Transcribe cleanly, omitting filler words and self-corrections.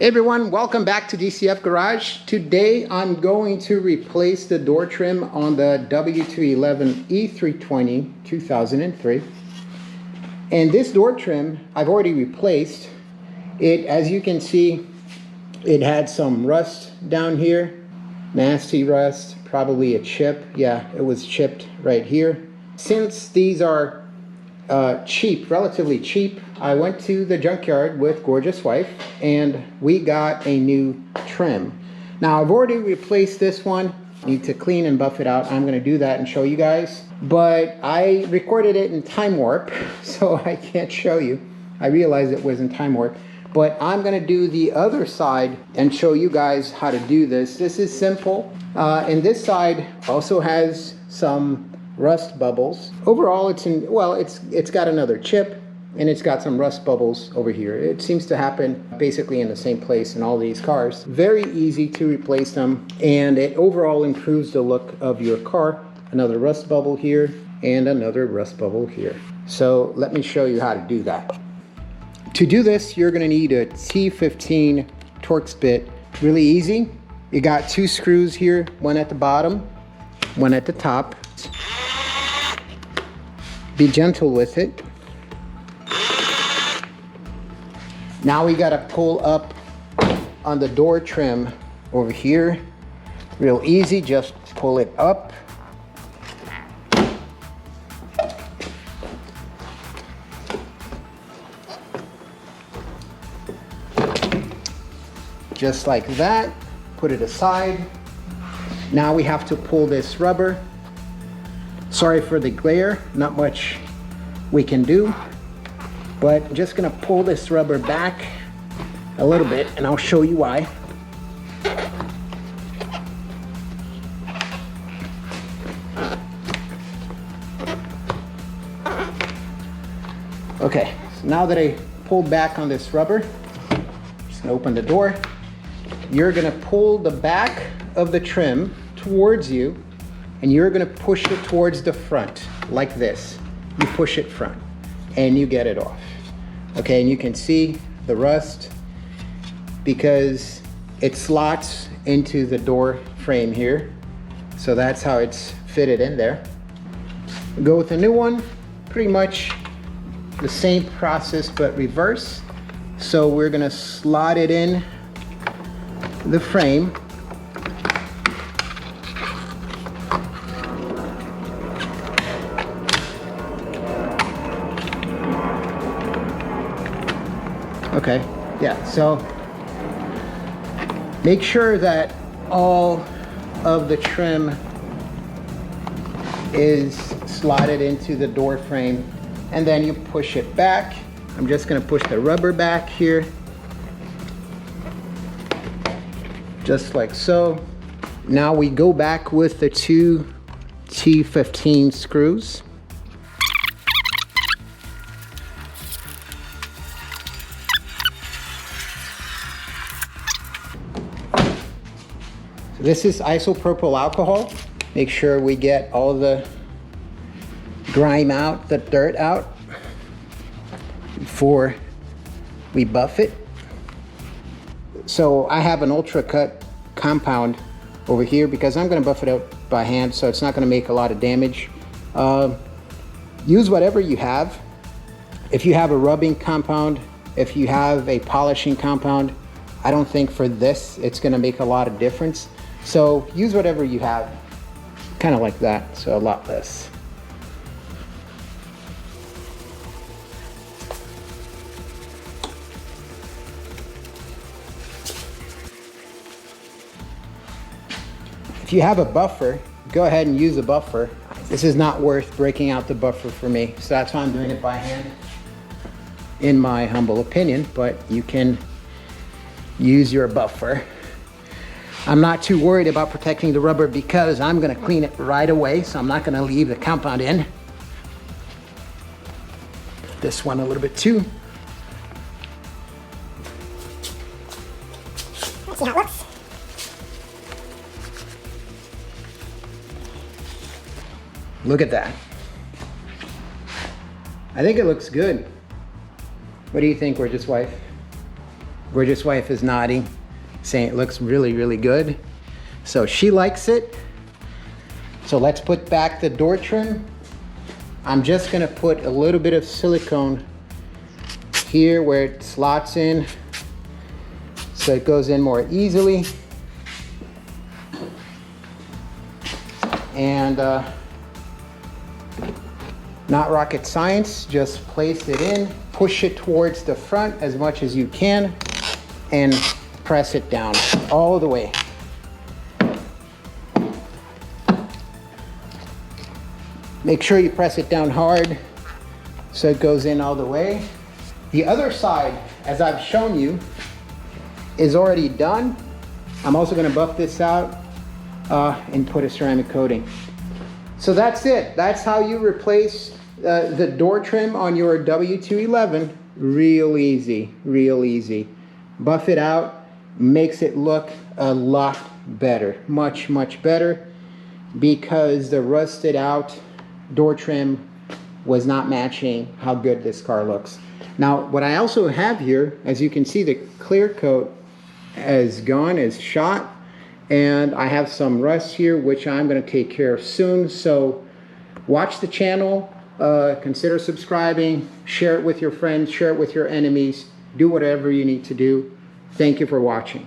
Hey everyone, welcome back to DCF Garage. Today I'm going to replace the door trim on the W211 E320 2003. And this door trim I've already replaced. It, as you can see, it had some rust down here. Nasty rust, probably a chip. Yeah, it was chipped right here. Since these are cheap, relatively cheap, I went to the junkyard with Gorgeous Wife and we got a new trim. Now I've already replaced this one. Need to clean and buff it out. I'm going to do that and show you guys, but I recorded it in time warp, so I can't show you. I realized it was in time warp, but I'm going to do the other side and show you guys how to do this. This is simple, and this side also has some rust bubbles. Overall, it's got another chip and it's got some rust bubbles over here. It seems to happen basically in the same place in all these cars. Very easy to replace them, and it overall improves the look of your car. Another rust bubble here and another rust bubble here. So let me show you how to do that. To do this, you're going to need a T15 Torx bit. Really easy. You got two screws here, one at the bottom, one at the top. Be gentle with it. Now we gotta pull up on the door trim over here. Real easy, just pull it up. Just like that. Put it aside. Now we have to pull this rubber. Sorry for the glare, not much we can do, but I'm just gonna pull this rubber back a little bit and I'll show you why. Okay, so now that I pulled back on this rubber, just gonna open the door. You're gonna pull the back of the trim towards you, and you're gonna push it towards the front, like this. You push it front, and you get it off. Okay, and you can see the rust because it slots into the door frame here. So that's how it's fitted in there. Go with a new one, pretty much the same process, but reverse. So we're gonna slot it in the frame. Okay, yeah, so make sure that all of the trim is slotted into the door frame, and then you push it back. I'm just gonna push the rubber back here, just like so. Now we go back with the two T15 screws. This is isopropyl alcohol. Make sure we get all the grime out, the dirt out, before we buff it. So I have an ultra cut compound over here because I'm gonna buff it out by hand, so it's not gonna make a lot of damage. Use whatever you have. If you have a rubbing compound, if you have a polishing compound, I don't think for this it's gonna make a lot of difference. So use whatever you have, kind of like that, so a lot less. If you have a buffer, go ahead and use a buffer. This is not worth breaking out the buffer for me, so that's why I'm doing it by hand, in my humble opinion, but you can use your buffer. I'm not too worried about protecting the rubber because I'm gonna clean it right away, so I'm not gonna leave the compound in. This one a little bit too. Let's see how it looks. Look at that. I think it looks good. What do you think, Gorgeous Wife? Bridget's wife is nodding, saying it looks really, really good. So she likes it. So let's put back the door trim. I'm just gonna put a little bit of silicone here where it slots in so it goes in more easily. And not rocket science, just place it in, push it towards the front as much as you can, and press it down all the way. Make sure you press it down hard so it goes in all the way. The other side, as I've shown you, is already done. I'm also going to buff this out and put a ceramic coating. So that's it. That's how you replace the door trim on your W211. Real easy, real easy. Buff it out, makes it look a lot better, much, much better, because the rusted out door trim was not matching how good this car looks. Now, what I also have here, as you can see, the clear coat is gone, is shot, and I have some rust here, which I'm going to take care of soon. So watch the channel, consider subscribing, share it with your friends, share it with your enemies, do whatever you need to do. Thank you for watching.